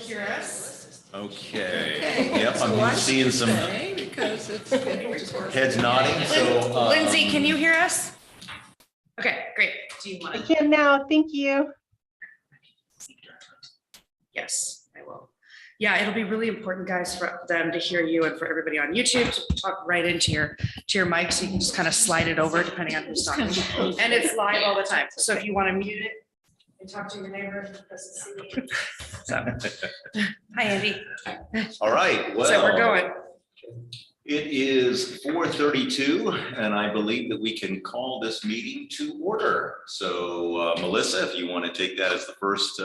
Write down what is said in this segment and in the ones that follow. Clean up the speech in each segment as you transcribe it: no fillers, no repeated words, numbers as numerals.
hear us? Okay. Yep, I'm seeing some Because it's heads nodding, so. Lindsay, can you hear us? Okay, great. Do you I want? can now, thank you. Yes, I will. Yeah, it'll be really important, guys, for them to hear you and for everybody on YouTube to talk right into your mic, so you can just kind of slide it over depending on who's talking. And it's live all the time. So if you want to mute it and talk to your neighbor, doesn't see me. So, hi, Andy. All right, well. So we're going. It is 4:32, and I believe that we can call this meeting to order. So Melissa, if you want to take that as the first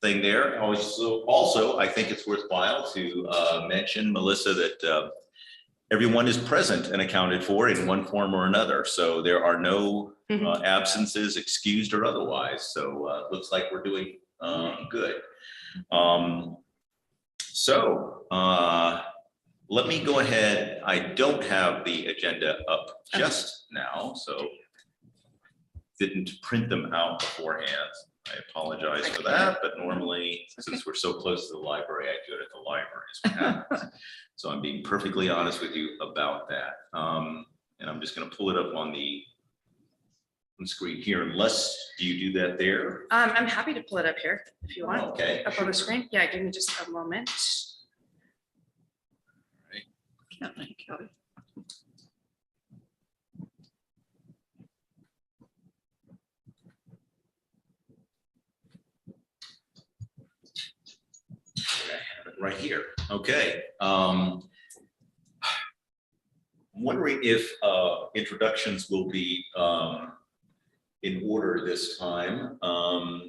thing there. Also, I think it's worthwhile to mention, Melissa, that everyone is present and accounted for in one form or another. So there are no absences, excused or otherwise. So looks like we're doing good. Let me go ahead. I don't have the agenda up just now, so didn't print them out beforehand. I apologize for that, but normally, since we're so close to the library, I do it at the library. Is what happens. So I'm being perfectly honest with you about that. And I'm just going to pull it up on the screen here, unless, do you do that there? I'm happy to pull it up here if you want. Okay. Up on the screen. Yeah, give me just a moment. Right. Right here. Okay. Wondering if introductions will be in order this time.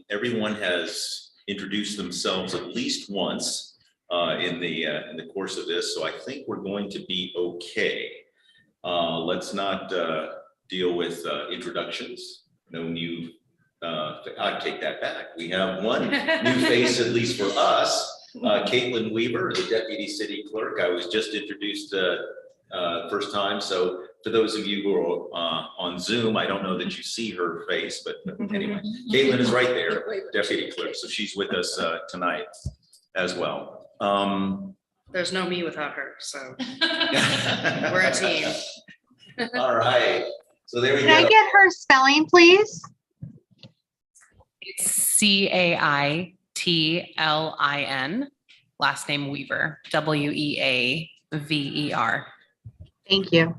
Everyone has introduced themselves at least once in the course of this, so I think we're going to be okay. Let's not deal with introductions. No new. I'd take that back. We have one new face, at least for us. Caitlin Weaver, the Deputy City Clerk. I was just introduced first time. So for those of you who are on Zoom, I don't know that you see her face, but anyway, Caitlin is right there, Deputy Clerk. So she's with us tonight as well. There's no me without her, so we're a team. All right. So there we go. Can I get her spelling, please? It's Caitlin, last name Weaver, Weaver. Thank you.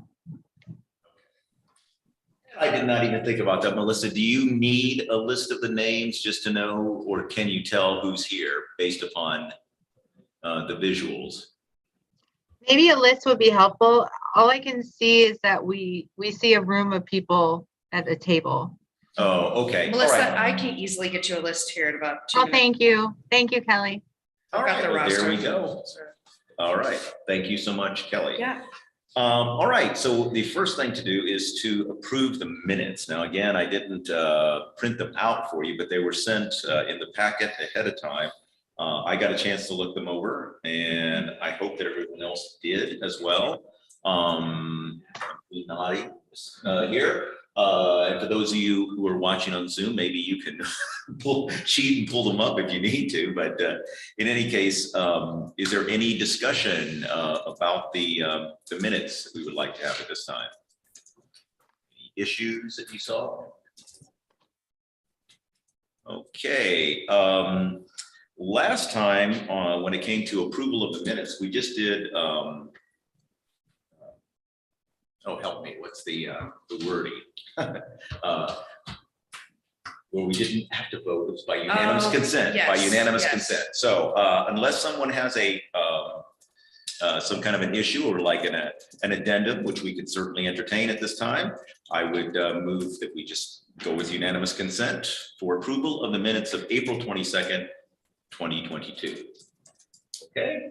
I did not even think about that, Melissa. Do you need a list of the names just to know, or can you tell who's here based upon the visuals? Maybe a list would be helpful. All I can see is that we see a room of people at a table. Oh, okay. Melissa, All right. I can easily get you a list here in about 2 Oh, minutes. thank you. Thank you, Kelly. All I've got right, the well, there roster. we go. All right. Thank you so much, Kelly. Yeah. All right. So the first thing to do is to approve the minutes. Now, again, I didn't print them out for you, but they were sent in the packet ahead of time. I got a chance to look them over, and I hope that everyone else did as well. Nodding here. And for those of you who are watching on Zoom, maybe you can cheat and pull them up if you need to. But in any case, is there any discussion about the minutes that we would like to have at this time? Any issues that you saw? Okay. Last time, when it came to approval of the minutes, we just did. Oh, help me. What's the wording? Where we didn't have to vote, it was by unanimous consent. By yes, unanimous yes. consent. So unless someone has a some kind of an issue or like an addendum, which we could certainly entertain at this time, I would move that we just go with unanimous consent for approval of the minutes of April 22nd, 2022. Okay.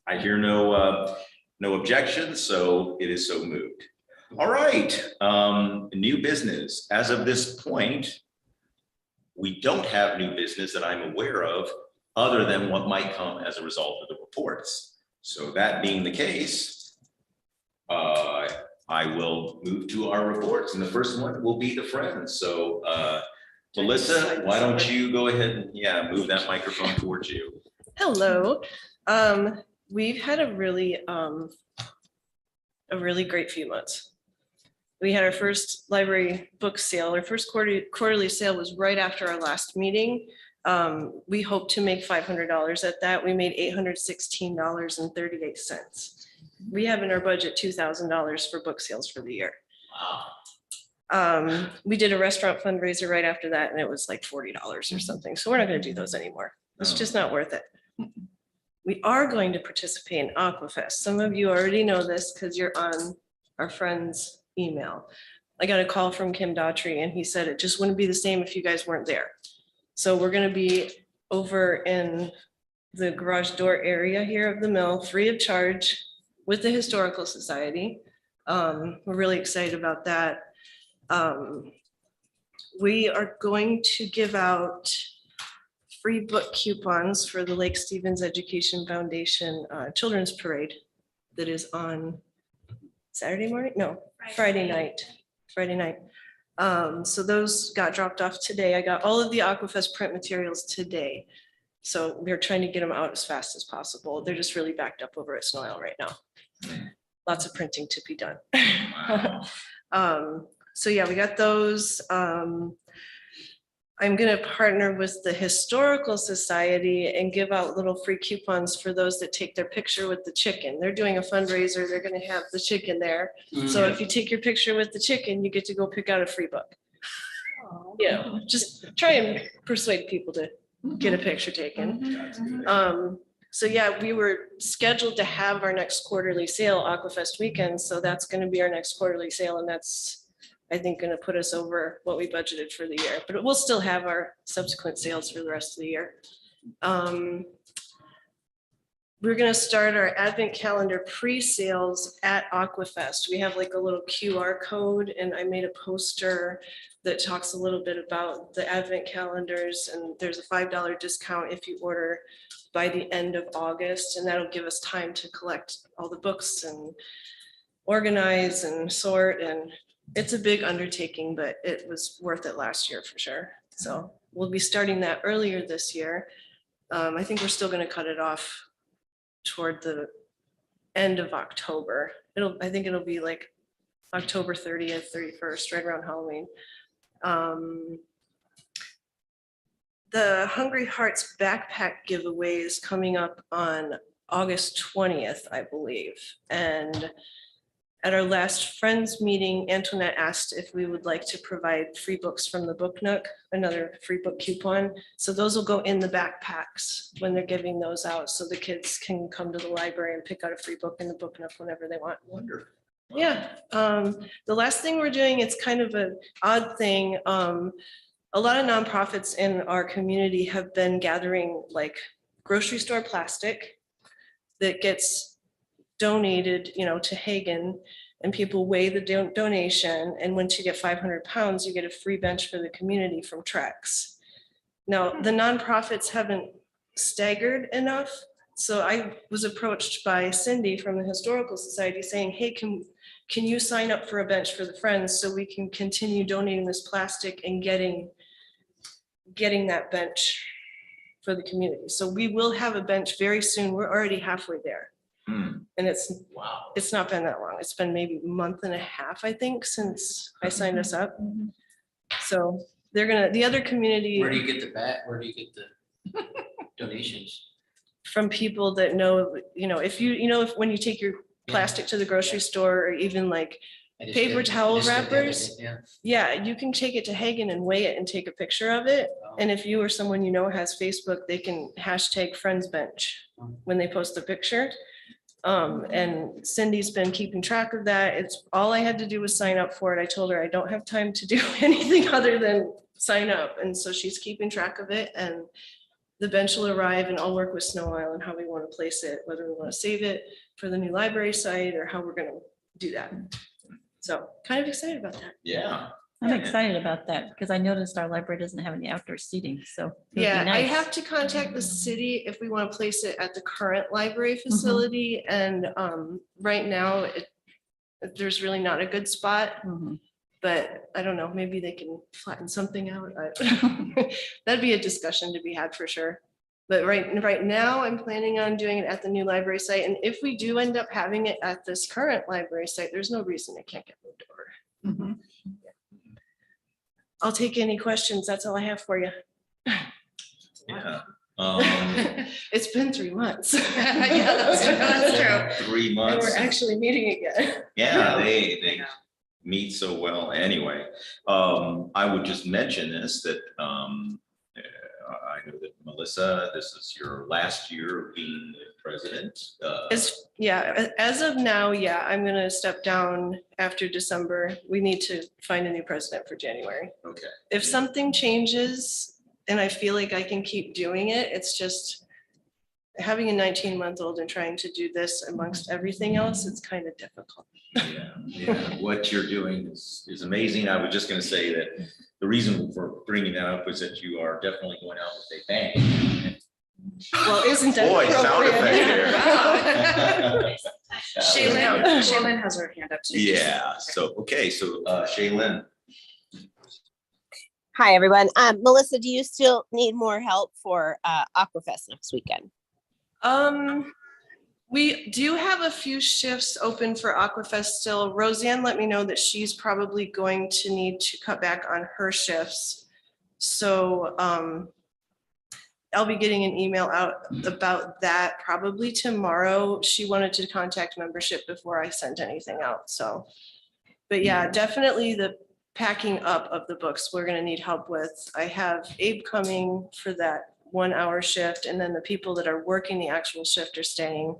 I hear no objections, so it is so moved. All right, new business. As of this point, we don't have new business that I'm aware of other than what might come as a result of the reports. So that being the case, I will move to our reports, and the first one will be the Friends. So Melissa, why don't you go ahead and, yeah, move that microphone towards you. Hello. We've had a really great few months. We had our first library book sale. Our first quarterly sale was right after our last meeting. We hope to make $500 at that. We made $816.38. We have in our budget $2,000 for book sales for the year. We did a restaurant fundraiser right after that, and it was like $40 or something. So we're not going to do those anymore. It's just not worth it. We are going to participate in Aquafest. Some of you already know this because you're on our friend's email. I got a call from Kim Daughtry, and he said it just wouldn't be the same if you guys weren't there. So we're going to be over in the garage door area here of the mill, free of charge, with the Historical Society. We're really excited about that. We are going to give out free book coupons for the Lake Stevens Education Foundation Children's Parade that is on Saturday morning? No, Friday night. So those got dropped off today. I got all of the Aquafest print materials today. So we're trying to get them out as fast as possible. They're just really backed up over at Snow Isle right now. Lots of printing to be done. So yeah, we got those. I'm gonna partner with the Historical Society and give out little free coupons for those that take their picture with the chicken. They're doing a fundraiser. They're gonna have the chicken there. So if you take your picture with the chicken, you get to go pick out a free book. Yeah, just try and persuade people to get a picture taken. So yeah, we were scheduled to have our next quarterly sale Aquafest weekend. So that's gonna be our next quarterly sale, and that's, I think, gonna put us over what we budgeted for the year, but we'll still have our subsequent sales for the rest of the year. We're gonna start our advent calendar pre-sales at Aquafest. We have like a little QR code, and I made a poster that talks a little bit about the advent calendars, and there's a $5 discount if you order by the end of August, and that'll give us time to collect all the books and organize and sort, and it's a big undertaking, but it was worth it last year for sure. So we'll be starting that earlier this year. I think we're still going to cut it off toward the end of October. I think it'll be like October 30th, 31st, right around Halloween. The Hungry Hearts backpack giveaway is coming up on August 20th, I believe. And at our last Friends meeting, Antoinette asked if we would like to provide free books from the Book Nook, another free book coupon. So those will go in the backpacks when they're giving those out, so the kids can come to the library and pick out a free book in the Book Nook whenever they want. Wonderful. Yeah, the last thing we're doing, it's kind of an odd thing. A lot of nonprofits in our community have been gathering like grocery store plastic that gets donated, to Hagen, and people weigh the donation. And once you get 500 pounds, you get a free bench for the community from Trex. Now, the nonprofits haven't staggered enough. So I was approached by Cindy from the Historical Society saying, hey, can you sign up for a bench for the Friends so we can continue donating this plastic and getting that bench for the community. So we will have a bench very soon. We're already halfway there. And it's not been that long. It's been maybe a month and a half, I think, since I signed us up. So the other community. Where do you get the donations? From people that know, if when you take your plastic to the grocery store, or even like paper towel wrappers. Yeah, you can take it to Hagen and weigh it and take a picture of it. And if you or someone has Facebook, they can hashtag Friends Bench when they post a picture. And Cindy's been keeping track of that. It's all I had to do was sign up for it. I told her I don't have time to do anything other than sign up. And so she's keeping track of it, and the bench will arrive, and I'll work with Snow Isle and how we want to place it, whether we want to save it for the new library site or how we're going to do that. So kind of excited about that. Yeah. I'm excited about that because I noticed our library doesn't have any outdoor seating, so. it would be Yeah, I nice. have to contact the city if we want to place it at the current library facility. And right now, there's really not a good spot. Mhm. But I don't know, maybe they can flatten something out. That'd be a discussion to be had for sure. But right now, I'm planning on doing it at the new library site. And if we do end up having it at this current library site, there's no reason it can't get moved over. I'll take any questions. That's all I have for you. Yeah. It's been 3 months. Yeah, that's true. 3 And months. we're actually meeting again. Yeah, they Yeah. meet so well anyway. I would just mention this, that I know that Melissa, this is your last year of being the president. As of now, yeah, I'm gonna step down after December. We need to find a new president for January. Okay. If something changes and I feel like I can keep doing it, it's just having a 19-month-old and trying to do this amongst everything else, it's kind of difficult. Yeah, what you're doing is amazing. I was just gonna say that the reason for bringing that up was that you are definitely going out with a bang. Well, isn't that Boy, sound appropriate? effect there. Shaylin has her hand up too. Yeah, so, okay, so Shaylin, Hi, everyone. Melissa, do you still need more help for Aquafest next weekend? We do have a few shifts open for Aquafest still. Roseanne let me know that she's probably going to need to cut back on her shifts. So I'll be getting an email out about that probably tomorrow. She wanted to contact membership before I sent anything out, so. But yeah, definitely the packing up of the books we're gonna need help with. I have Abe coming for that 1 hour shift, and then the people that are working the actual shift are staying.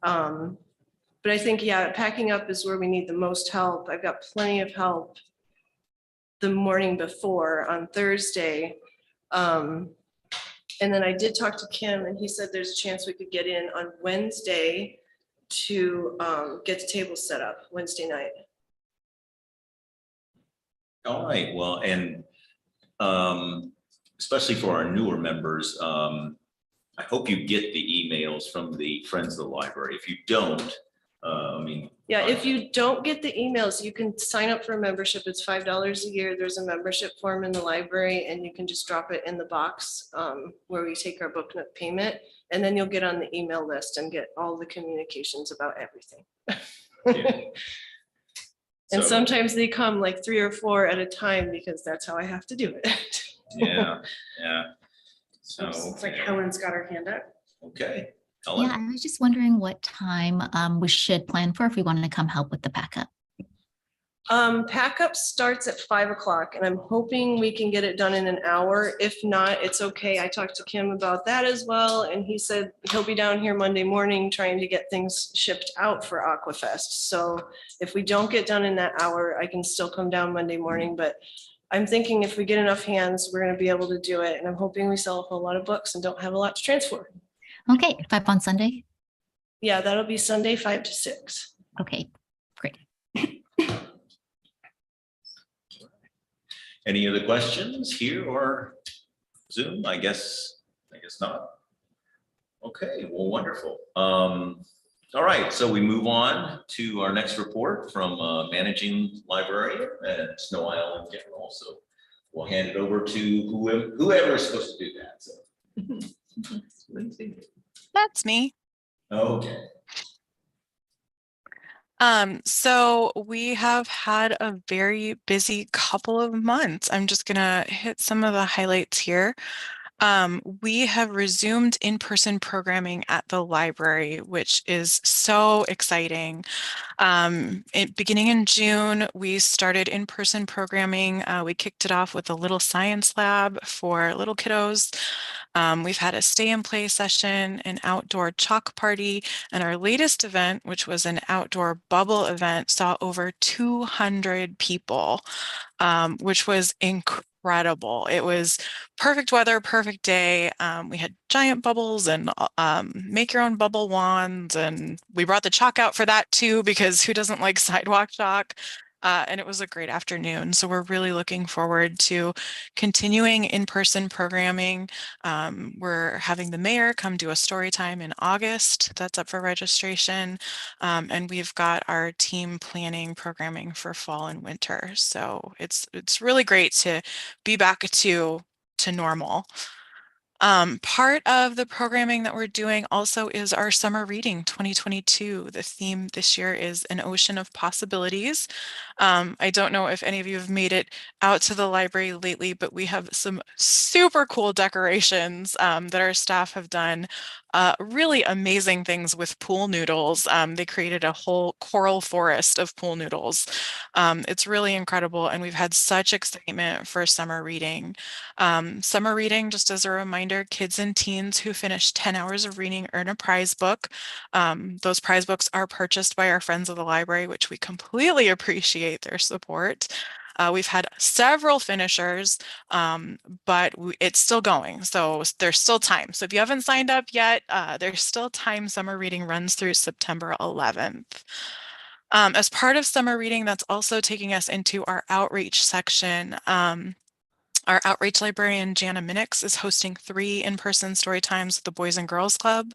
But I think, yeah, packing up is where we need the most help. I've got plenty of help the morning before on Thursday. And then I did talk to Kim, and he said there's a chance we could get in on Wednesday to get the table set up Wednesday night. all right, well, and especially for our newer members, I hope you get the emails from the Friends of the Library. If you don't, I mean. Yeah, if you don't get the emails, you can sign up for a membership. It's $5 a year. There's a membership form in the library, and you can just drop it in the box where we take our book nook payment. And then you'll get on the email list and get all the communications about everything. Yeah. And So, sometimes they come like 3 or 4 at a time because that's how I have to do it. Yeah. So. It's like Helen's got her hand up. Okay. Yeah, Helen, I was just wondering what time we should plan for if we wanted to come help with the backup. Pack up starts at 5 o'clock, and I'm hoping we can get it done in an hour. If not, it's okay. I talked to Kim about that as well, and he said he'll be down here Monday morning trying to get things shipped out for Aquafest. So if we don't get done in that hour, I can still come down Monday morning, but I'm thinking if we get enough hands, we're gonna be able to do it. And I'm hoping we sell a whole lot of books and don't have a lot to transfer. Okay, 5 on Sunday. Yeah, that'll be Sunday, 5 to 6. Okay, great. any other questions here or Zoom? I guess not. Okay, well, wonderful. All right, so we move on to our next report from Managing Librarian at Snow Island General. So we'll hand it over to whoever is supposed to do that. So. That's me. Okay. So we have had a very busy couple of months. I'm just gonna hit some of the highlights here. We have resumed in-person programming at the library, which is so exciting. Beginning in June, we started in-person programming. We kicked it off with a little science lab for little kiddos. We've had a stay and play session, an outdoor chalk party, and our latest event, which was an outdoor bubble event, saw over 200 people, which was incredible. It was perfect weather, perfect day. We had giant bubbles and make your own bubble wands, and we brought the chalk out for that too, because who doesn't like sidewalk chalk? And it was a great afternoon. So we're really looking forward to continuing in-person programming. We're having the mayor come do a story time in August. That's up for registration. And we've got our team planning programming for fall and winter. So it's really great to be back to normal. Part of the programming that we're doing also is our summer reading 2022. The theme this year is An Ocean of Possibilities. I don't know if any of you have made it out to the library lately, but we have some super cool decorations that our staff have done. Really amazing things with pool noodles. They created a whole coral forest of pool noodles. It's really incredible, and we've had such excitement for summer reading. Summer reading, just as a reminder, kids and teens who finish 10 hours of reading earn a prize book. Those prize books are purchased by our friends of the library, which we completely appreciate their support. We've had several finishers, but it's still going, so there's still time. So if you haven't signed up yet, there's still time. Summer reading runs through September 11th. As part of summer reading, that's also taking us into our outreach section. Our outreach librarian, Jana Minix, is hosting 3 in-person story times with the Boys and Girls Club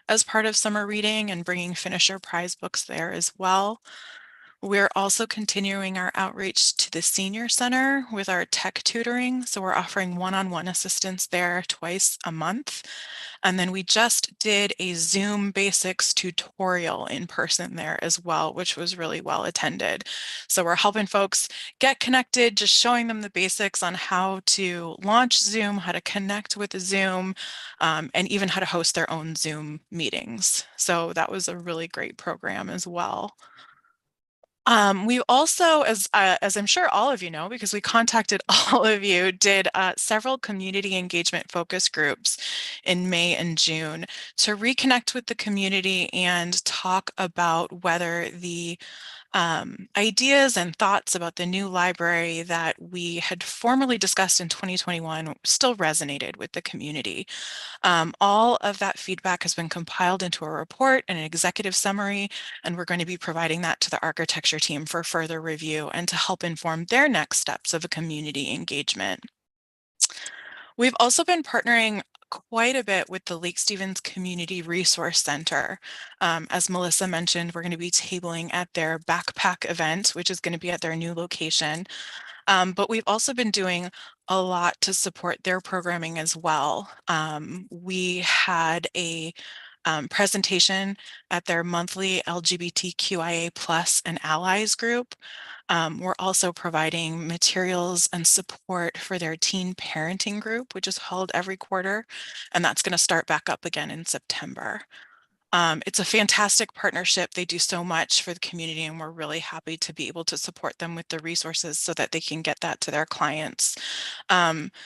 as part of summer reading and bringing finisher prize books there as well. We're also continuing our outreach to the senior center with our tech tutoring. So we're offering one-on-one assistance there twice a month. And then we just did a Zoom basics tutorial in person there as well, which was really well attended. So we're helping folks get connected, just showing them the basics on how to launch Zoom, how to connect with Zoom, and even how to host their own Zoom meetings. So that was a really great program as well. We also, as I'm sure all of you know, because we contacted all of you, did several community engagement focus groups in May and June to reconnect with the community and talk about whether the ideas and thoughts about the new library that we had formerly discussed in 2021 still resonated with the community. All of that feedback has been compiled into a report and an executive summary, and we're going to be providing that to the architecture team for further review and to help inform their next steps of a community engagement. We've also been partnering quite a bit with the Lake Stevens Community Resource Center. As Melissa mentioned, we're going to be tabling at their backpack event, which is going to be at their new location. But we've also been doing a lot to support their programming as well. We had a presentation at their monthly LGBTQIA plus and allies group. We're also providing materials and support for their teen parenting group, which is held every quarter, and that's going to start back up again in September. It's a fantastic partnership. They do so much for the community, and we're really happy to be able to support them with the resources so that they can get that to their clients.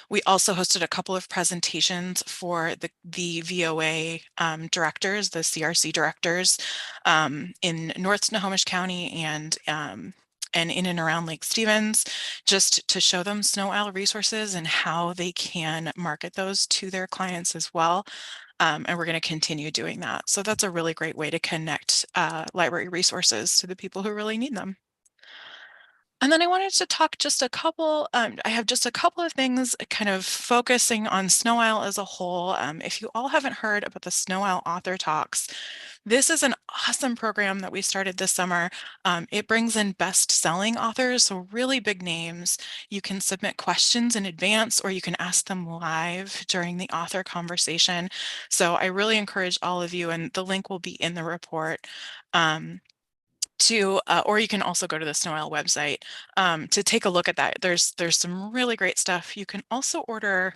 We also hosted a couple of presentations for the VOA directors, the CRC directors in North Snohomish County and in and around Lake Stevens, just to show them Snow Isle resources and how they can market those to their clients as well. And we're going to continue doing that. So that's a really great way to connect library resources to the people who really need them. And then I wanted to talk just a couple, I have just a couple of things kind of focusing on Snow Isle as a whole. If you all haven't heard about the Snow Isle Author Talks, this is an awesome program that we started this summer. It brings in best-selling authors, so really big names. You can submit questions in advance or you can ask them live during the author conversation. So I really encourage all of you, and the link will be in the report, or you can also go to the Snow Isle website to take a look at that. There's some really great stuff. You can also order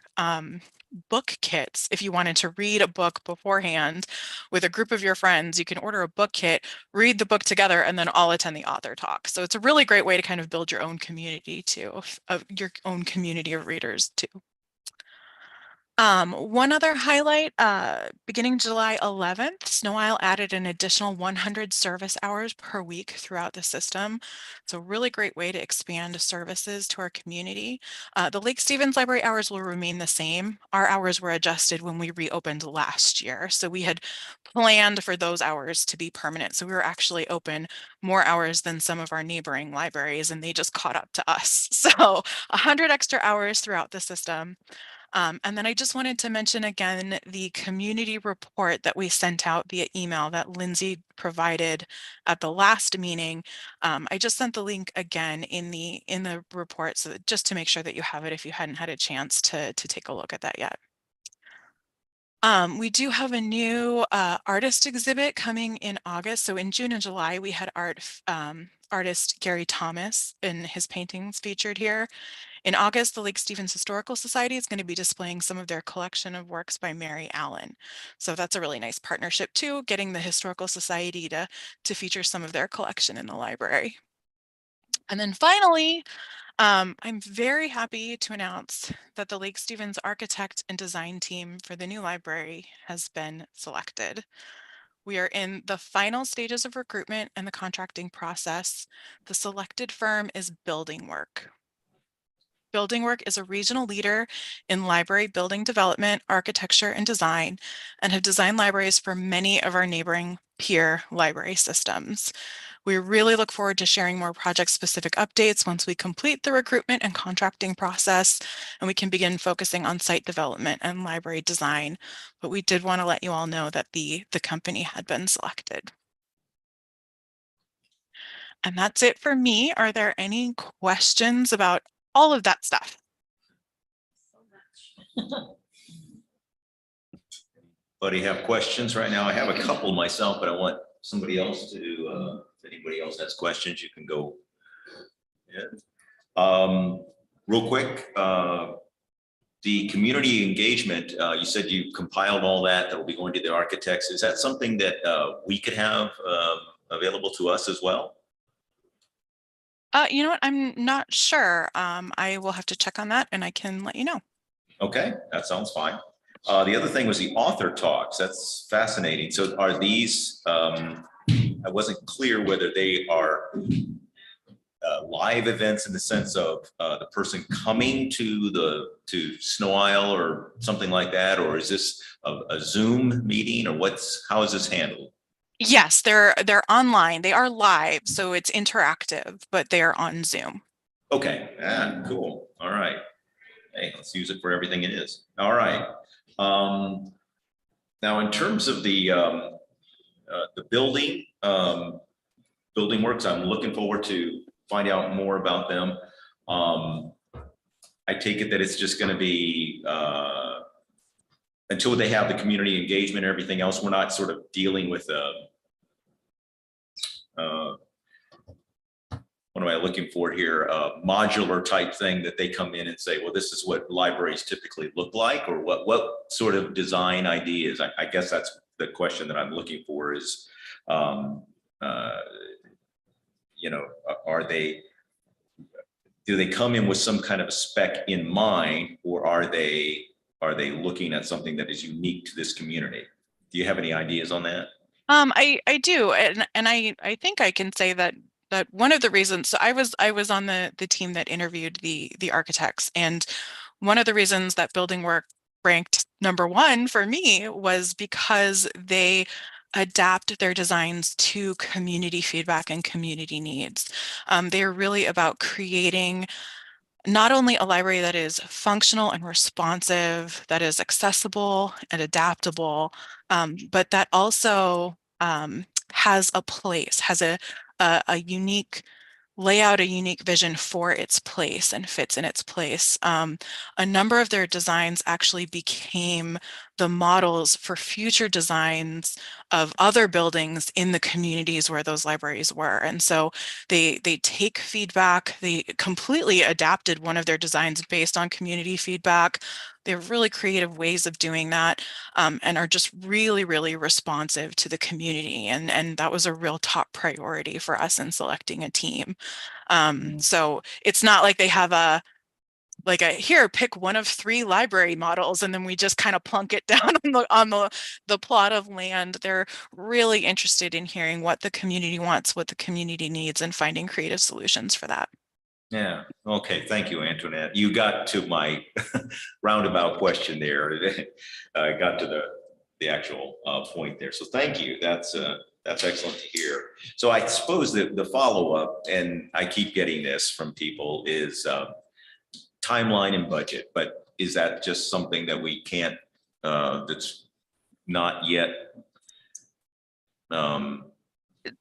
book kits if you wanted to read a book beforehand with a group of your friends. You can order a book kit, read the book together, and then all attend the author talk. So it's a really great way to kind of build your own community too, of your own community of readers too. One other highlight, beginning July 11th, Snow Isle added an additional 100 service hours per week throughout the system. It's a really great way to expand services to our community. The Lake Stevens Library hours will remain the same. Our hours were adjusted when we reopened last year. So we had planned for those hours to be permanent. So we were actually open more hours than some of our neighboring libraries, and they just caught up to us. So 100 extra hours throughout the system. And then I just wanted to mention again the community report that we sent out via email that Lindsay provided at the last meeting. I just sent the link again in the report, so that just to make sure that you have it if you hadn't had a chance to take a look at that yet. We do have a new artist exhibit coming in August. So in June and July, we had artist Gary Thomas and his paintings featured here. In August, the Lake Stevens Historical Society is going to be displaying some of their collection of works by Mary Allen. So that's a really nice partnership too, getting the Historical Society to feature some of their collection in the library. And then finally, I'm very happy to announce that the Lake Stevens architect and design team for the new library has been selected. We are in the final stages of recruitment and the contracting process. The selected firm is Building Work. Building Work is a regional leader in library building development, architecture, and design, and have designed libraries for many of our neighboring peer library systems. We really look forward to sharing more project-specific updates once we complete the recruitment and contracting process, and we can begin focusing on site development and library design. But we did want to let you all know that the company had been selected. And that's it for me. Are there any questions about all of that stuff? Anybody have questions right now? I have a couple myself, but I want somebody else to, if anybody else has questions, you can go. Yeah. Real quick, the community engagement, you said you compiled all that will be going to the architects. Is that something that we could have available to us as well? You know what? I'm not sure. I will have to check on that and I can let you know. Okay, that sounds fine. The other thing was the author talks. That's fascinating. So are these, I wasn't clear whether they are live events in the sense of the person coming to Snow Isle or something like that, or is this a Zoom meeting, or how is this handled? Yes, they're online. They are live, so it's interactive, but they are on Zoom. Okay, cool. All right. Hey, let's use it for everything it is. All right. Now, in terms of the building works, I'm looking forward to find out more about them. I take it that it's just going to be until they have the community engagement and everything else. We're not sort of dealing with what am I looking for here? A modular type thing that they come in and say, well, this is what libraries typically look like, or what sort of design ideas? I guess that's the question that I'm looking for is, you know, do they come in with some kind of a spec in mind, or are they looking at something that is unique to this community? Do you have any ideas on that? I do, and I think I can say that one of the reasons, so I was on the team that interviewed the architects, and one of the reasons that Building Work ranked #1 for me was because they adapt their designs to community feedback and community needs. They are really about creating not only a library that is functional and responsive, that is accessible and adaptable, but that also has a place, has a unique layout, a unique vision for its place and fits in its place. A number of their designs actually became the models for future designs of other buildings in the communities where those libraries were. And so they take feedback. They completely adapted one of their designs based on community feedback. They have really creative ways of doing that, and are just really, really responsive to the community. And that was a real top priority for us in selecting a team. So it's not like they have like a here, pick one of 3 library models, and then we just kind of plunk it down on the plot of land. They're really interested in hearing what the community wants, what the community needs, and finding creative solutions for that. Yeah, okay, thank you, Antoinette. You got to my roundabout question there. I got to the actual point there. So thank you. That's excellent to hear. So I suppose that the follow-up, and I keep getting this from people, is timeline and budget. But is that just something that we can't, that's not yet?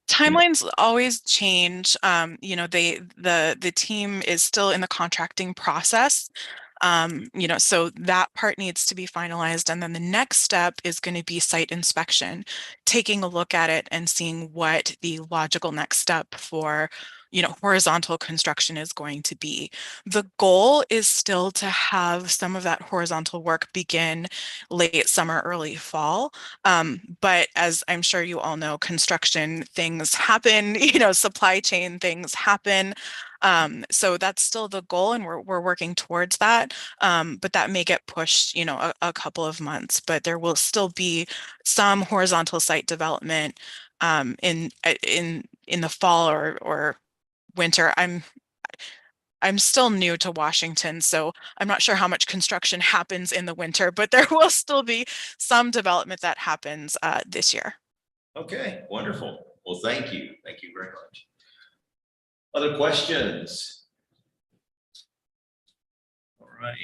Timelines always change. You know, the team is still in the contracting process. You know, so that part needs to be finalized. And then the next step is going to be site inspection, taking a look at it and seeing what the logical next step for, you know, horizontal construction is going to be. The goal is still to have some of that horizontal work begin late summer, early fall. But as I'm sure you all know, construction things happen, you know, supply chain things happen. So that's still the goal, and we're working towards that. But that may get pushed, you know, a couple of months, but there will still be some horizontal site development in the fall or winter. I'm still new to Washington, so I'm not sure how much construction happens in the winter, but there will still be some development that happens this year. Okay, wonderful. Well, thank you. Thank you very much. Other questions? All right.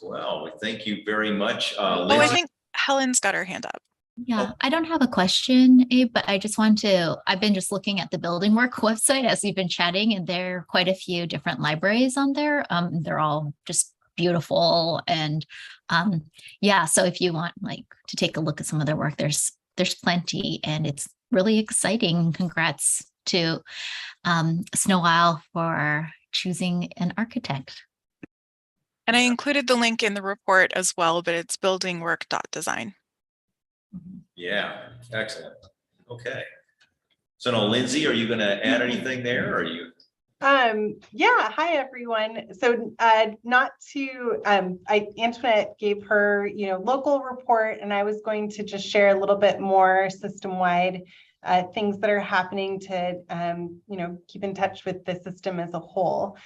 Well, thank you very much. Oh, I Lindsay? think Helen's got her hand up. Yeah, I don't have a question, Abe, but I just want to, I've been just looking at the Building Work website as we've been chatting, and there are quite a few different libraries on there. They're all just beautiful. And yeah, so if you want like to take a look at some of their work, there's plenty, and it's really exciting. Congrats to Snow Isle for choosing an architect. And I included the link in the report as well, but it's buildingwork.design. Yeah, excellent. Okay. So now, Lindsay, are you going to add anything there, or are you? Yeah, hi everyone. So Antoinette gave her, you know, local report, and I was going to just share a little bit more system-wide things that are happening to, you know, keep in touch with the system as a whole.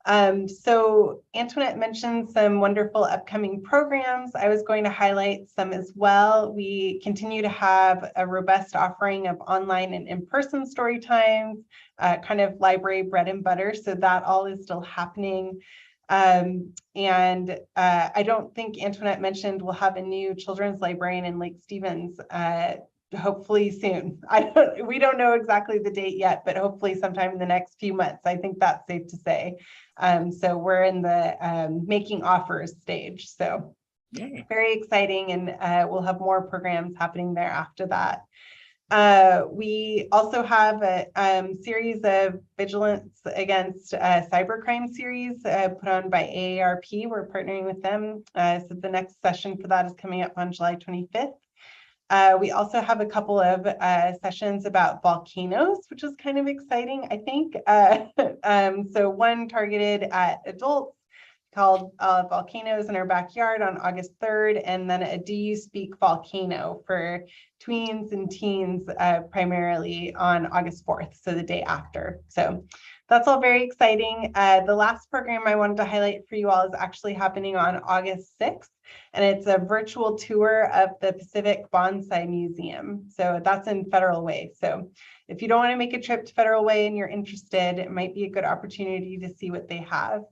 So Antoinette mentioned some wonderful upcoming programs. I was going to highlight some as well. We continue to have a robust offering of online and in-person story times, kind of library bread and butter. So that all is still happening. And I don't think Antoinette mentioned we'll have a new children's librarian in Lake Stevens hopefully soon. We don't know exactly the date yet, but hopefully sometime in the next few months. I think that's safe to say. So we're in the making offers stage. So very exciting, and we'll have more programs happening there after that. We also have a series of vigilance against cybercrime series put on by AARP. We're partnering with them. So the next session for that is coming up on July 25th. We also have a couple of sessions about volcanoes, which is kind of exciting, I think. So one targeted at adults called Volcanoes in Our Backyard on August 3rd, and then a Do You Speak Volcano for tweens and teens primarily on August 4th, so the day after. So that's all very exciting. The last program I wanted to highlight for you all is actually happening on August 6th. And it's a virtual tour of the Pacific Bonsai Museum. So that's in Federal Way. So if you don't want to make a trip to Federal Way and you're interested, it might be a good opportunity to see what they have.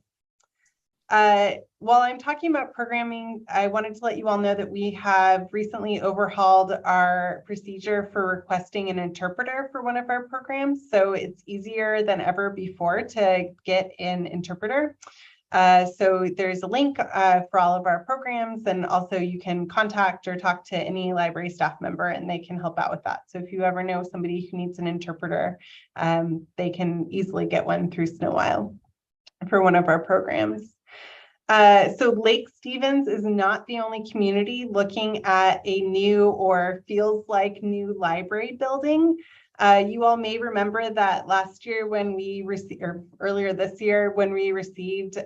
While I'm talking about programming, I wanted to let you all know that we have recently overhauled our procedure for requesting an interpreter for one of our programs. So it's easier than ever before to get an interpreter. So there's a link for all of our programs, and also you can contact or talk to any library staff member and they can help out with that. So if you ever know somebody who needs an interpreter, they can easily get one through Snow Isle for one of our programs. So Lake Stevens is not the only community looking at a new or feels like new library building. You all may remember that last year when we received, or earlier this year when we received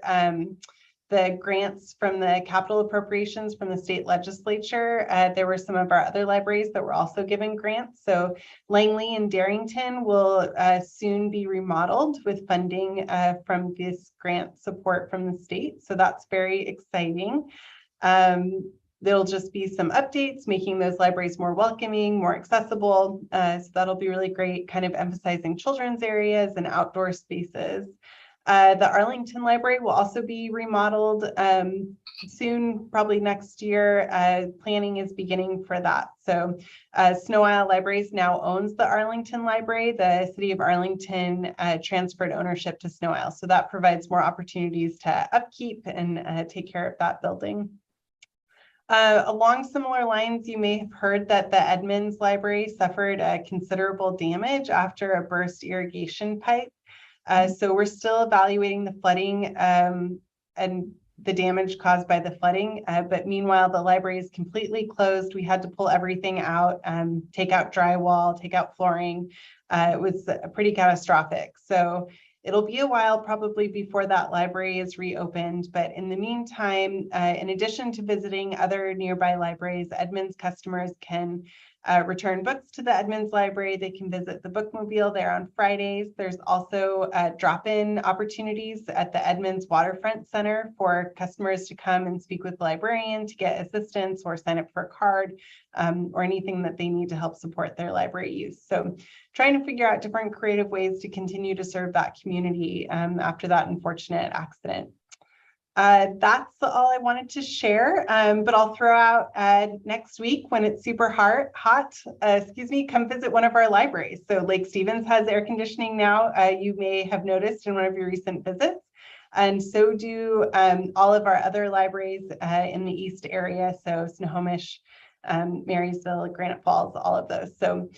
the grants from the capital appropriations from the state legislature, there were some of our other libraries that were also given grants. So Langley and Darrington will soon be remodeled with funding from this grant support from the state. So that's very exciting. There'll just be some updates, making those libraries more welcoming, more accessible. So that'll be really great, kind of emphasizing children's areas and outdoor spaces. The Arlington Library will also be remodeled soon, probably next year. Planning is beginning for that. So Snow Isle Libraries now owns the Arlington Library. The city of Arlington transferred ownership to Snow Isle. So that provides more opportunities to upkeep and take care of that building. Along similar lines, you may have heard that the Edmonds Library suffered considerable damage after a burst irrigation pipe. So we're still evaluating the flooding and the damage caused by the flooding. But meanwhile, the library is completely closed. We had to pull everything out, take out drywall, take out flooring. It was pretty catastrophic. So it'll be a while probably before that library is reopened. But in the meantime, in addition to visiting other nearby libraries, Edmonds customers can return books to the Edmonds Library. They can visit the bookmobile there on Fridays. There's also drop-in opportunities at the Edmonds Waterfront Center for customers to come and speak with the librarian to get assistance or sign up for a card or anything that they need to help support their library use. So trying to figure out different creative ways to continue to serve that community after that unfortunate accident. That's all I wanted to share, but I'll throw out next week when it's super hot, come visit one of our libraries. So Lake Stevens has air conditioning now, you may have noticed in one of your recent visits. And so do all of our other libraries in the East area. So Snohomish, Marysville, Granite Falls, all of those. So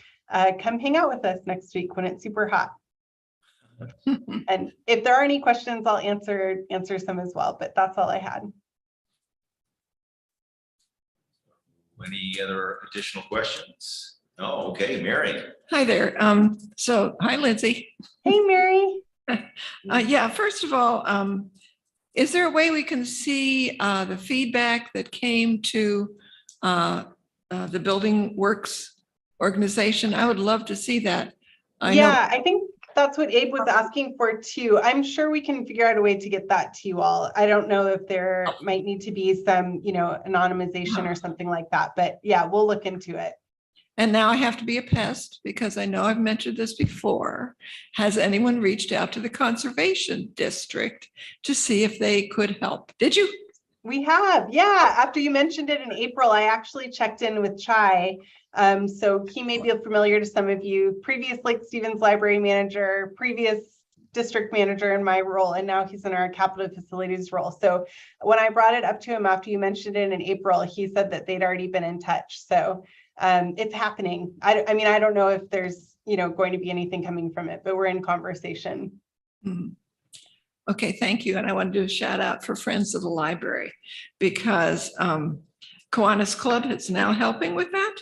come hang out with us next week when it's super hot. And if there are any questions, I'll answer some as well, but that's all I had. Any other additional questions? Oh, okay, Mary. Hi there. So hi, Lindsay. Hey, Mary. Yeah, first of all, is there a way we can see the feedback that came to the Building Works organization? I would love to see that. I think that's what Abe was asking for too. I'm sure we can figure out a way to get that to you all. I don't know if there might need to be some, anonymization or something like that, but yeah, we'll look into it. And now I have to be a pest because I know I've mentioned this before. Has anyone reached out to the Conservation District to see if they could help? Did you? We have, yeah. After you mentioned it in April, I actually checked in with Chai. So he may be familiar to some of you, previous Lake Stevens library manager, previous district manager in my role, and now he's in our capital facilities role. So when I brought it up to him after you mentioned it in April, he said that they'd already been in touch. So it's happening. I mean, I don't know if there's, going to be anything coming from it, but we're in conversation. Mm-hmm. Okay, thank you. And I want to do a shout out for Friends of the Library because Kiwanis Club is now helping with that.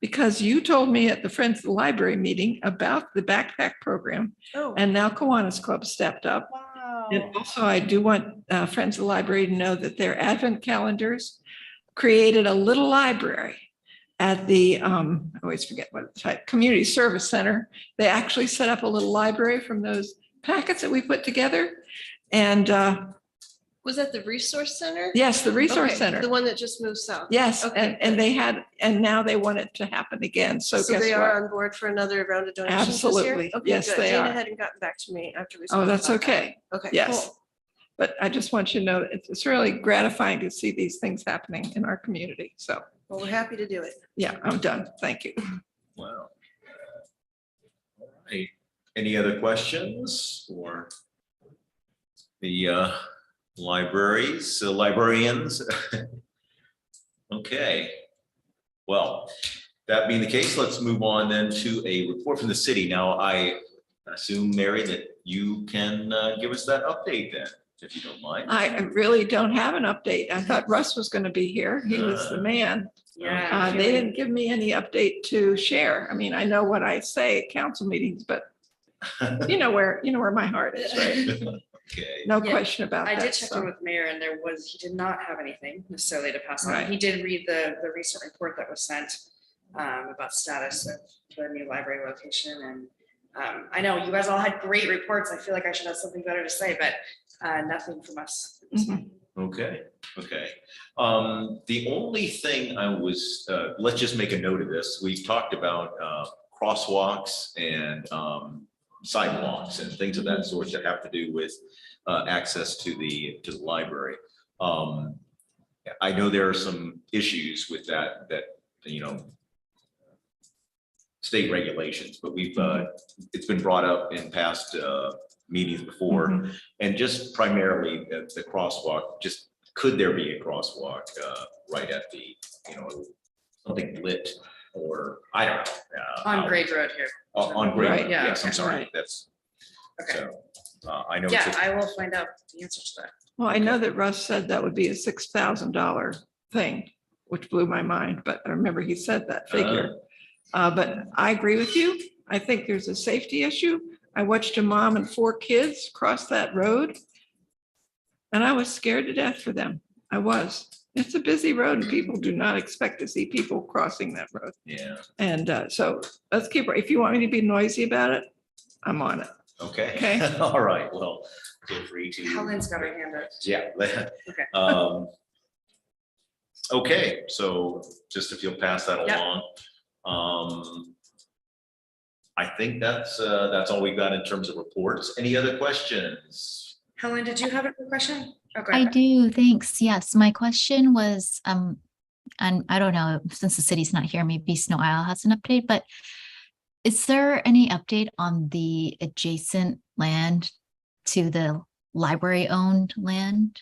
Because you told me at the Friends of the Library meeting about the backpack program, and now Kiwanis Club stepped up. Wow. And also I do want Friends of the Library to know that their advent calendars created a little library at the, I always forget what it's called, Community Service Center. They actually set up a little library from those packets that we put together. And Was that the resource center? yes, the resource center. The one that just moved south. Yes, Okay, and they had, and now they want it to happen again. So guess they what? are on board for another round of donations this year? Absolutely. Okay, Yes, good. they Dana are. hadn't gotten back to me after we. Oh, spoke that's about that. okay. Okay. Yes. Cool. But I just want you to know that it's really gratifying to see these things happening in our community. So, Well, we're happy to do it. yeah, I'm done. Thank you. Wow. All right. Any other questions for the librarians? Okay. Well, that being the case, let's move on then to a report from the city. Now, I assume, Mary, that you can give us that update then, if you don't mind. I really don't have an update. I thought Russ was going to be here. He was the man. Yeah. They didn't give me any update to share. I mean, I know what I say at council meetings, but you know where my heart is, right? Okay. No Yeah, question about I that. did check in so. with Mayor and he did not have anything necessarily to pass on. Right. He did read the recent report that was sent about status of the new library location. And I know you guys all had great reports. I feel like I should have something better to say, but nothing from us. Mhm. Okay, okay. The only thing I was, let's just make a note of this. We talked about crosswalks and sidewalks and things of that sort that have to do with access to the library. I know there are some issues with that, you know, state regulations, but we've, it's been brought up in past meetings before. Mhm. And just primarily the crosswalk, just could there be a crosswalk right at the, you know, something lit or, I don't know. On Grade Road here. On Grade, Right, Road, yeah, yes, I'm okay. sorry, Right. that's, Okay. so, I know. Yeah, it's a- I will find out the answer to that. Well, I know that Russ said that would be a $6,000 thing, which blew my mind, but I remember he said that figure. But I agree with you. I think there's a safety issue. I watched a mom and 4 kids cross that road. And I was scared to death for them. I was. It's a busy road and people do not expect to see people crossing that road. Yeah, And so let's keep, if you want me to be noisy about it, I'm on it. okay. Okay. All right, well, feel free to. Helen's got her hand up. Yeah. Okay. Okay, so just if you'll pass that Yep. along. I think that's all we've got in terms of reports. Any other questions? Helen, did you have a question? Okay. I do, thanks. Yes, my question was, and I don't know, since the city's not here, maybe Snow Isle has an update, but is there any update on the adjacent land to the library-owned land?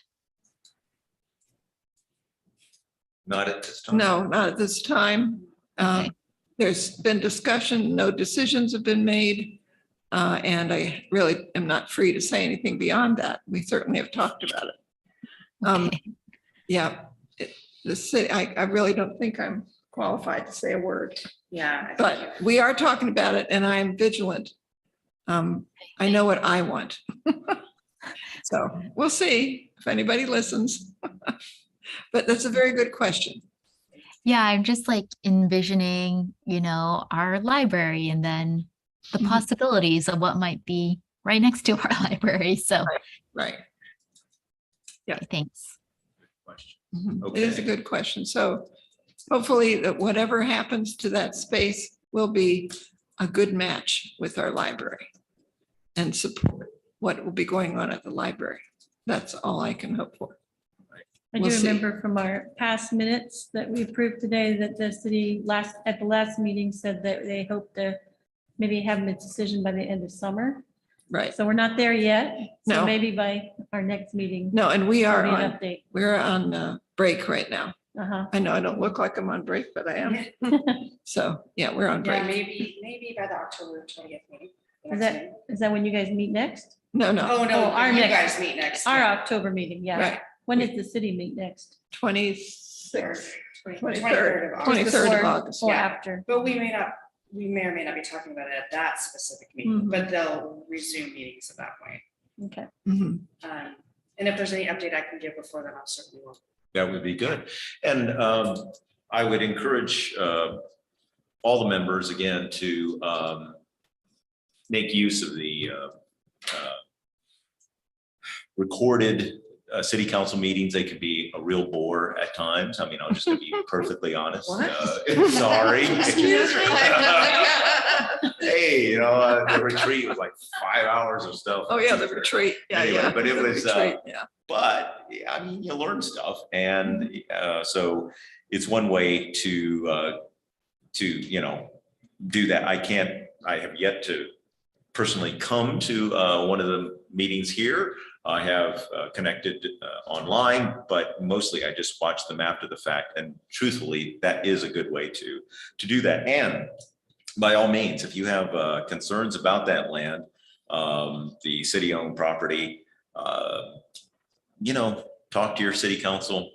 Not at this time. No, not at this time. Okay. There's been discussion, no decisions have been made. And I really am not free to say anything beyond that. We certainly have talked about it. Okay. Yeah, the city, I really don't think I'm qualified to say a word, Yeah. I think but we are talking about it and I am vigilant. I know what I want. So we'll see if anybody listens. But that's a very good question. Yeah, I'm just like envisioning, our library and then the Mhm. possibilities of what might be right next to our library. So Right. Yeah. thanks. Question. It is a Okay. good question. So hopefully that whatever happens to that space will be a good match with our library and support what will be going on at the library. That's all I can hope for. I We'll do see. remember from our past minutes that we approved today that the city at the last meeting said that they hope to maybe have a decision by the end of summer. Right. So we're not there yet. No. So maybe by our next meeting. No, and we are there'll be an on, update. we're on break right now. Uh-huh. I know I don't look like I'm on break, but I am. So, yeah, we're on Yeah, break. maybe by the October 20th meeting. the Is next meeting. that when you guys meet next? No, no, Oh, no, our you next- guys meet next. Our yeah. October meeting, yeah. right. When does the city meet next? 26th, 23rd 23rd, of August. 23rd of Before- August. Or Yeah. after? But we may or may not be talking about it at that specific meeting, Mhm. but they'll resume meetings at that point. Okay. Mhm. And if there's any update I can give before then, I'll certainly will. That would be good. And I would encourage all the members again to make use of the recorded city council meetings. They can be a real bore at times. I mean, I'm just gonna be perfectly honest. Sorry. Excuse me. Hey, the retreat was like 5 hours of stuff. Oh, yeah, the retreat. Yeah, Anyway, yeah. but it the was, retreat, Yeah. But I mean, you learn stuff, and so it's one way to do that. I have yet to personally come to one of the meetings here. I have connected online, but mostly I just watch them after the fact. And truthfully, that is a good way to do that. And by all means, if you have concerns about that land, the city-owned property, talk to your city council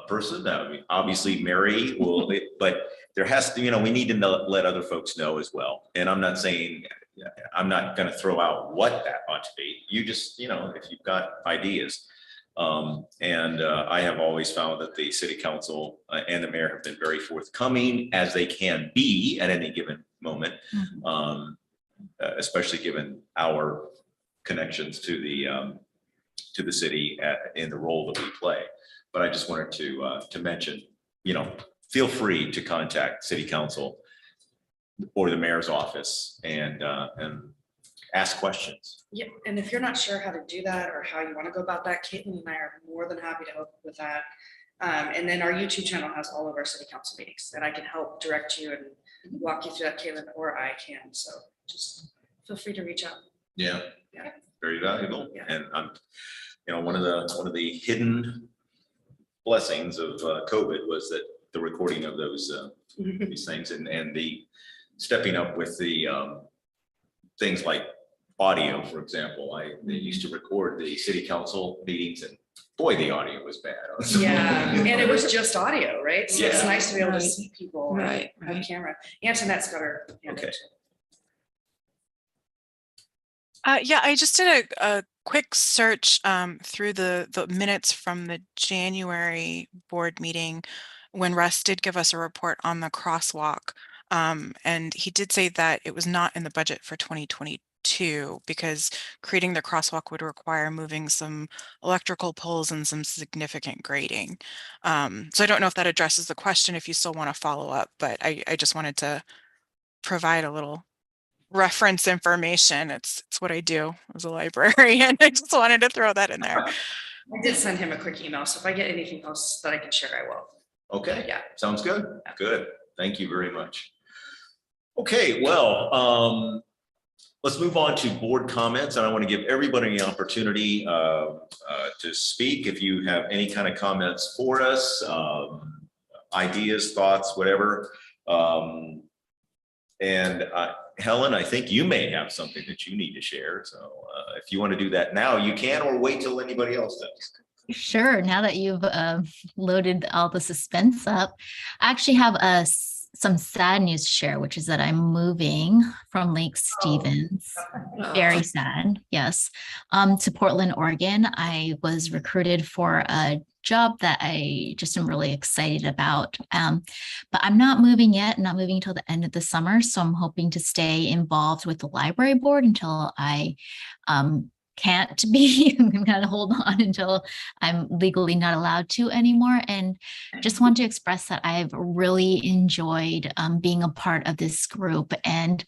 person. I mean, obviously Mary will, but there has to, we need to let other folks know as well. And I'm not saying yeah, I'm not gonna throw out what that ought to be. You just, you know, if you've got ideas. I have always found that the city council and the mayor have been very forthcoming as they can be at any given moment. Especially given our connections to the city in the role that we play. But I just wanted to mention, you know, feel free to contact city council or the mayor's office and ask questions. Yeah, and if you're not sure how to do that or how you want to go about that, Caitlin and I are more than happy to help with that. And then our YouTube channel has all of our city council meetings that I can help direct you and walk you through that, Caitlin, or I can. So just feel free to reach out. Yeah, Yeah. very valuable. Yeah. And I'm, you know, one of the hidden blessings of COVID was that the recording of those these things and the stepping up with the things like audio, for example. They used to record the city council meetings and boy, the audio was bad. Yeah, and it was just audio, right? So it's Yeah. nice to be able to Right. see people Right, on right. camera. Antoinette's got her hand up Okay. too. Yeah, I just did a quick search through the minutes from the January board meeting when Russ did give us a report on the crosswalk. And he did say that it was not in the budget for 2022 because creating the crosswalk would require moving some electrical poles and some significant grading. So I don't know if that addresses the question, if you still want to follow up, but I just wanted to provide a little reference information. It's what I do as a librarian. I just wanted to throw that in there. I did send him a quick email, so if I get anything else that I can share, I will. Okay. Yeah. Sounds good. Good. Thank you very much. Okay, well, let's move on to board comments, and I want to give everybody an opportunity to speak. If you have any kind of comments for us, ideas, thoughts, whatever. Helen, I think you may have something that you need to share. So if you want to do that now, you can, or wait till anybody else does. Sure. Now that you've loaded all the suspense up, I actually have some sad news to share, which is that I'm moving from Lake Stevens. Very sad, yes, to Portland, Oregon. I was recruited for a job that I just am really excited about. But I'm not moving yet, not moving until the end of the summer. So I'm hoping to stay involved with the library board until I can't be. I'm gonna hold on until I'm legally not allowed to anymore. And just want to express that I've really enjoyed being a part of this group and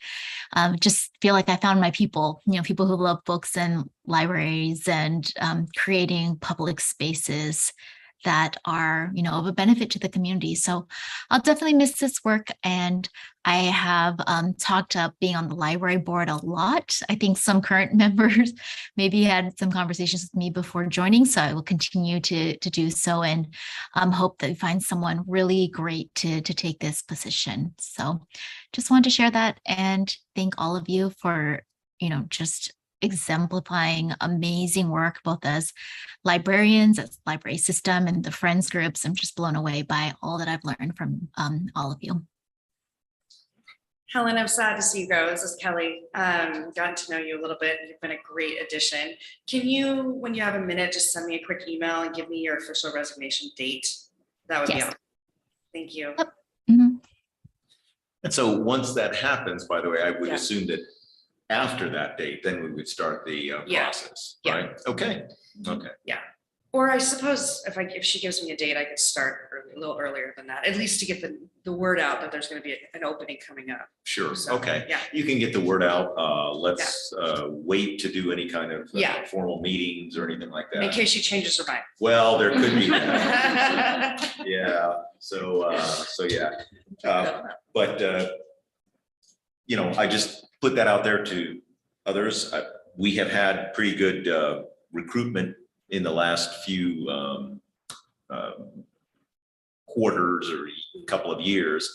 just feel like I found my people, people who love books and libraries and creating public spaces that are, of a benefit to the community. So I'll definitely miss this work. And I have talked up being on the library board a lot. I think some current members maybe had some conversations with me before joining, so I will continue to do so and hope that we find someone really great to take this position. So just wanted to share that and thank all of you for, just exemplifying amazing work, both as librarians, as library system, and the friends groups. I'm just blown away by all that I've learned from all of you. Helen, I'm sad to see you go. This is Kelly. Gotten to know you a little bit. You've been a great addition. Can you, when you have a minute, just send me a quick email and give me your official resignation date? That would be awesome. Thank you. Yep. Mm-hmm. And so once that happens, by the way, I would Yeah. assume that after that date, then we would start the Yeah. process, Yeah. right? Okay, okay. Or I suppose if she gives me a date, I could start a little earlier than that, at least to get the word out that there's going to be an opening coming up. Sure, So, okay. Yeah. You can get the word out. Let's wait to do any kind of Yeah. formal meetings or anything like In that. case she changes her mind. Well, there could be that. Yeah, so yeah. But I just put that out there to others. We have had pretty good recruitment in the last few quarters or a couple of years.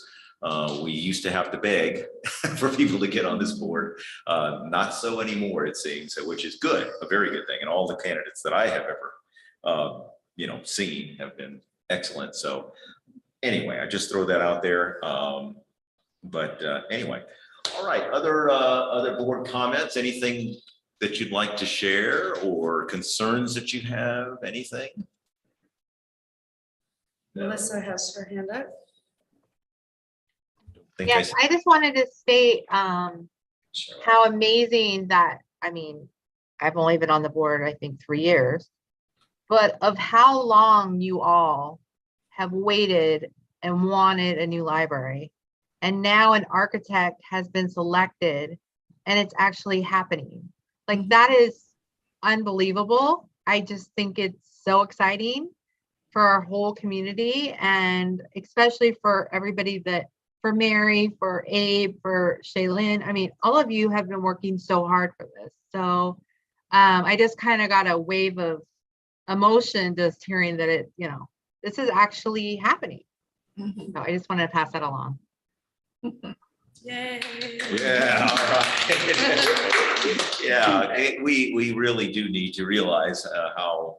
We used to have to beg for people to get on this board. Not so anymore, it seems, which is good, a very good thing. And all the candidates that I have ever, seen have been excellent. So anyway, I just throw that out there. Anyway, All right, other board comments, anything that you'd like to share or concerns that you have, anything? No. Melissa has her hand up. Think I Yes, I just wanted to state Sure. how amazing that, I mean, I've only been on the board, I think, 3 years, but of how long you all have waited and wanted a new library. And now an architect has been selected and it's actually happening. Like, that is unbelievable. I just think it's so exciting for our whole community, and especially for everybody that, for Mary, for Abe, for Shaylin. I mean, all of you have been working so hard for this. So I just kind of got a wave of emotion just hearing that it, this is actually happening. So I just wanted to pass that along. Yay. Yeah, all right. Yeah, we really do need to realize how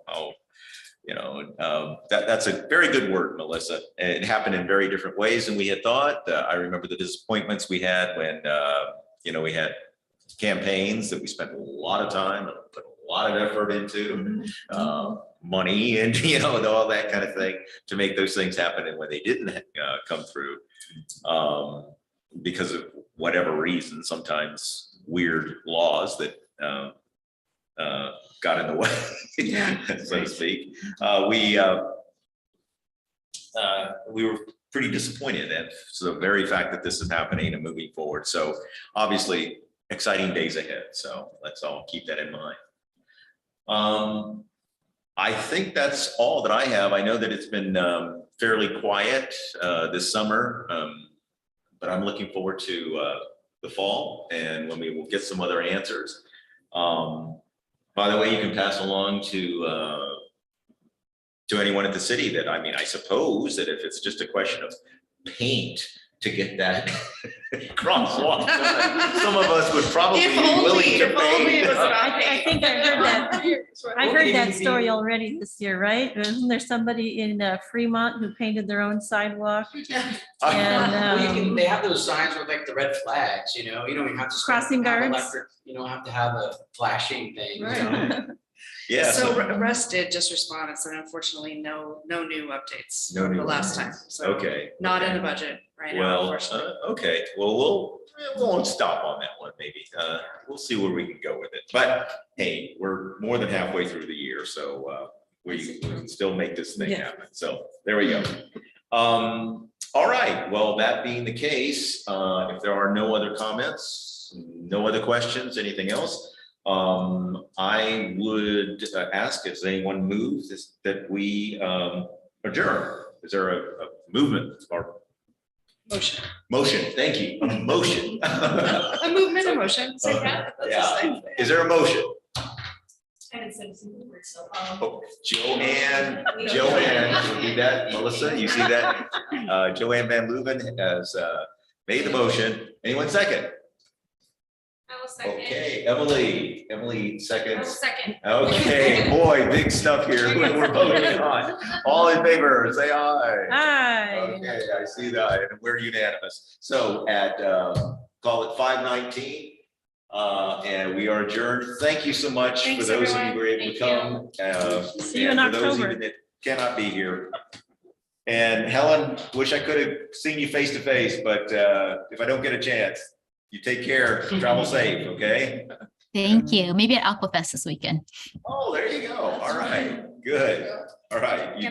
that's a very good word, Melissa. It happened in very different ways than we had thought. I remember the disappointments we had when, we had campaigns that we spent a lot of time, put a lot of effort into, money and, all that kind of thing to make those things happen. And when they didn't come through, because of whatever reason, sometimes weird laws that got in the way, so to speak. We were pretty disappointed, and so the very fact that this is happening and moving forward. So obviously, exciting days ahead. So let's all keep that in mind. I think that's all that I have. I know that it's been fairly quiet this summer, but I'm looking forward to the fall and when we will get some other answers. By the way, you can pass along to anyone at the city that, I suppose that if it's just a question of paint to get that crosswalk done, some of us would probably be willing to pay. I think I heard that. I heard that story already this year, right? Isn't there somebody in Fremont who painted their own sidewalk? And They have those signs with like the red flags, you don't even have to. Crossing have guards. electric, You don't have to have a flashing thing. Yeah. So Russ did just respond and said, unfortunately, no new updates No from new the last time. So Okay. not in okay. the budget right now, Well, unfortunately. okay, well, we won't stop on that one, maybe. We'll see where we can go with it. But hey, we're more than halfway through the year, so we can still make this thing happen. So there we go. All right, well, that being the case, if there are no other comments, no other questions, anything else, I would ask if anyone moves that we adjourn. Is there a movement or motion? Thank you. A motion. A movement, a motion. Say that. That's the same Yeah. thing. Is there a motion? I haven't said a single word, so. Oh, Joanne, you see that? Melissa, you see that? Joanne Van Leuven has made the motion. Anyone second? I will second. Okay, Emily I will seconds. second. Okay, boy, big stuff here. We're voting on. All in favor, say aye. Hi. Okay, I see that, and we're unanimous. So at, call it 5:19, and we are adjourned. Thank you so much for Thanks, those of you everyone. who were able to come. See you in and for those October. even that cannot be here. And Helen, wish I could have seen you face to face, but if I don't get a chance, you take care, travel safe, okay? Thank you. Maybe at Aquafest this weekend. Oh, there you go. All right, good. All right. You